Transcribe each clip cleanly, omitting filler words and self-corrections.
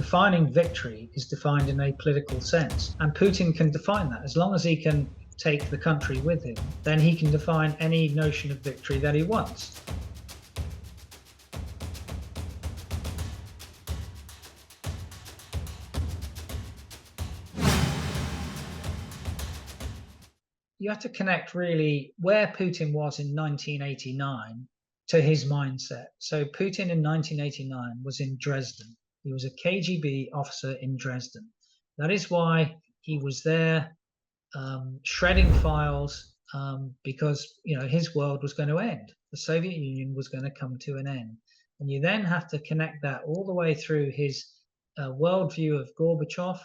Defining victory is defined in a political sense, and Putin can define that. As long as he can take the country with him, then he can define any notion of victory that he wants. You have to connect really where Putin was in 1989 to his mindset. So Putin in 1989 was in Dresden. He was a KGB officer in Dresden. That is why he was there shredding files, because his world was going to end. The Soviet Union was going to come to an end. And you then have to connect that all the way through his worldview of Gorbachev,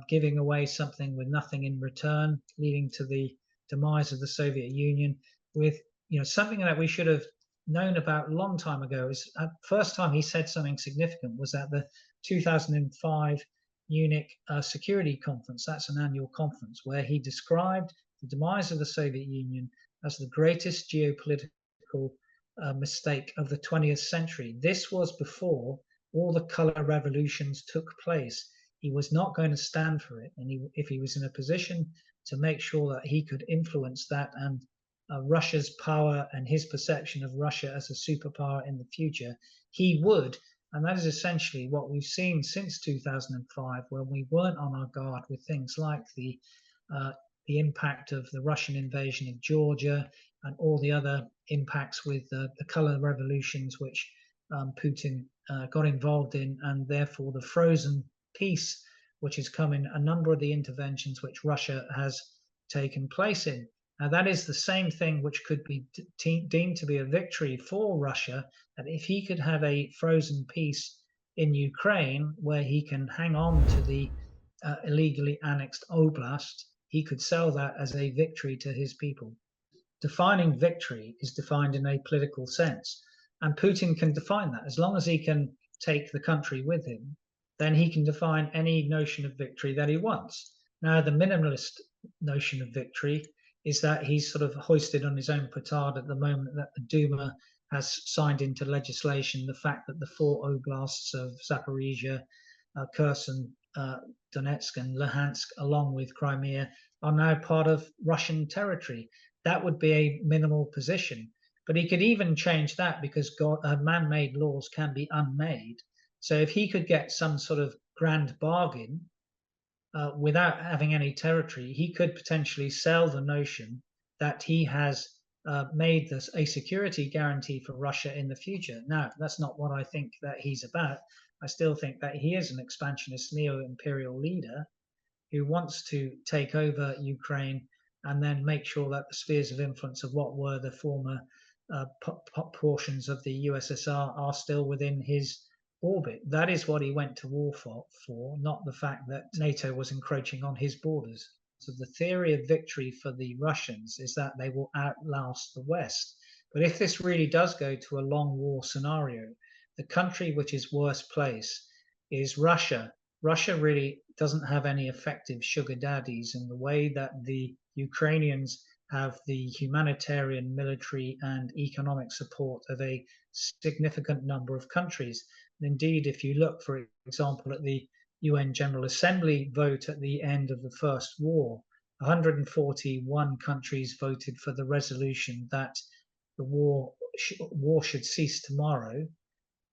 giving away something with nothing in return, leading to the demise of the Soviet Union, with something that we should have known about a long time ago. Is first time he said something significant was at the 2005 Munich Security Conference. That's an annual conference where he described the demise of the Soviet Union as the greatest geopolitical mistake of the 20th century. This was before all the color revolutions took place. He was not going to stand for it, and if he was in a position to make sure that he could influence that and Russia's power and his perception of Russia as a superpower in the future, he would. And that is essentially what we've seen since 2005, when we weren't on our guard with things like the impact of the Russian invasion of Georgia and all the other impacts with the color revolutions, which Putin got involved in, and therefore the frozen peace, which has come in a number of the interventions which Russia has taken place in. Now, that is the same thing which could be deemed to be a victory for Russia, that if he could have a frozen peace in Ukraine where he can hang on to the illegally annexed oblast, he could sell that as a victory to his people. Defining victory is defined in a political sense, and Putin can define that. As long as he can take the country with him, then he can define any notion of victory that he wants. Now, the minimalist notion of victory is that he's sort of hoisted on his own petard at the moment that the Duma has signed into legislation the fact that the 4 oblasts of Zaporizhia, Kherson, Donetsk and Luhansk, along with Crimea, are now part of Russian territory. That would be a minimal position. But he could even change that, because man-made laws can be unmade. So if he could get some sort of grand bargain without having any territory, he could potentially sell the notion that he has made this a security guarantee for Russia in the future. Now, that's not what I think that he's about. I still think that he is an expansionist neo-imperial leader who wants to take over Ukraine and then make sure that the spheres of influence of what were the former portions of the USSR are still within his orbit. That is what he went to war for, not the fact that NATO was encroaching on his borders. So the theory of victory for the Russians is that they will outlast the West. But if this really does go to a long war scenario, the country which is worst placed is Russia. Russia really doesn't have any effective sugar daddies in the way that the Ukrainians have the humanitarian, military, and economic support of a significant number of countries. And indeed, if you look, for example, at the UN General Assembly vote at the end of the First War, 141 countries voted for the resolution that the war should cease tomorrow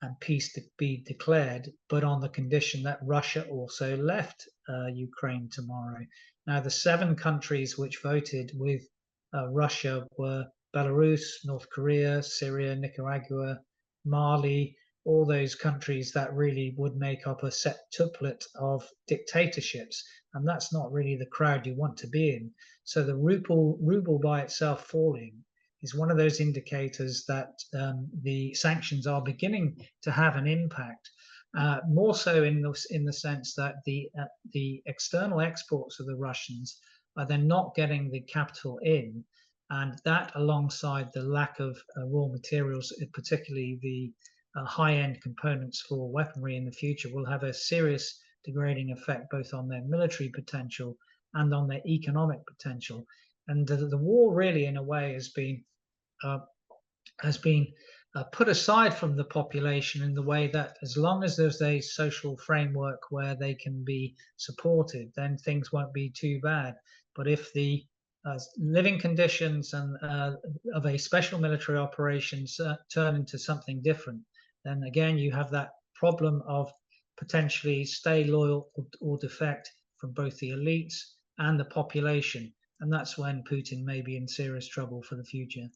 and peace to be declared, but on the condition that Russia also left Ukraine tomorrow. Now, the 7 countries which voted with Russia were Belarus, North Korea, Syria, Nicaragua, Mali, all those countries that really would make up a septuplet of dictatorships. And that's not really the crowd you want to be in. So the ruble by itself falling is one of those indicators that the sanctions are beginning to have an impact. More so in the sense that the external exports of the Russians are then not getting the capital in, and that alongside the lack of raw materials, particularly the high-end components for weaponry in the future, will have a serious degrading effect both on their military potential and on their economic potential. And the war really, in a way, has been put aside from the population in the way that as long as there's a social framework where they can be supported, then things won't be too bad. But if the living conditions and of a special military operation turn into something different, then again you have that problem of potentially stay loyal or defect from both the elites and the population. And that's when Putin may be in serious trouble for the future.